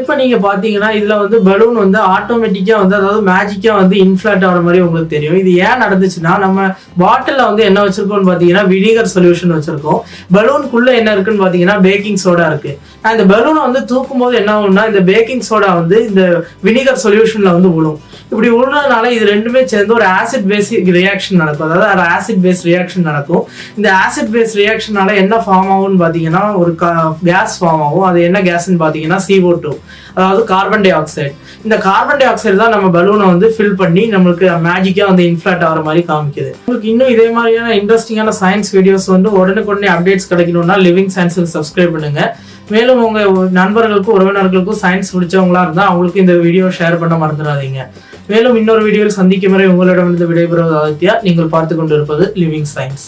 இப்போ நீங்க பாத்தீங்கன்னா இதுல வந்து பலூன் வந்து ஆட்டோமேட்டிக்கா வந்து அதாவது மேஜிக்கா வந்து இன்ஃபிளேட் ஆகிற மாதிரி உங்களுக்கு தெரியும். இது ஏன் நடந்துச்சுன்னா நம்ம பாட்டில வந்து என்ன வச்சிருக்கோம்னு பாத்தீங்கன்னா வினிகர் சொல்யூஷன் வச்சிருக்கோம். பலூனுக்குள்ள என்ன இருக்குன்னு பாத்தீங்கன்னா பேக்கிங் சோடா இருக்கு. இந்த பலூனை வந்து தூக்கும் போது என்ன ஆகும்னா இந்த பேக்கிங் சோடா வந்து இந்த வினிகர் சொல்யூஷன்ல வந்து விழும். இப்படி விழுறதுனால இது ரெண்டுமே சேர்ந்து ஒரு ஆசிட் பேஸ் ரியாக்ஷன் நடக்கும். அதாவது ஒரு ஆசிட் பேஸ் ரியாக்ஷன் நடக்கும். இந்த ஆசிட் பேஸ் ரியாக்ஷனால என்ன ஃபார்ம் ஆகும்னு பாத்தீங்கன்னா ஒரு கேஸ் ஃபார்ம் ஆகும். அது என்ன கேஸ்ன்னு பாத்தீங்கன்னா CO2, அதாவது கார்பன் டை ஆக்சைடு. இந்த கார்பன் டை ஆக்சைடு தான் நம்ம பலூனை வந்து ஃபில் பண்ணி நம்மளுக்கு மேஜிக்கா வந்து இன்ஃபிளேட் ஆகிற மாதிரி காமிக்குது. உங்களுக்கு இன்னும் இதே மாதிரியான இன்ட்ரெஸ்டிங்கான சயின்ஸ் வீடியோஸ் வந்து உடனுக்குடனே அப்டேட்ஸ் கிடைக்கணும்னா லிவிங் சயின்ஸுக்கு சப்ஸ்கிரைப் பண்ணுங்க. மேலும் உங்க நண்பர்களுக்கும் உறவினர்களுக்கும் சயின்ஸ் பிடிச்சவங்களா இருந்தால் அவங்களுக்கு இந்த வீடியோ ஷேர் பண்ண மறந்துடாதீங்க. மேலும் இன்னொரு வீடியோவில் சந்திக்கும் வரை உங்களிடமிருந்து விடைபெறுவது ஆதித்யா. நீங்கள் பார்த்து கொண்டிருப்பது லிவிங் சயின்ஸ்.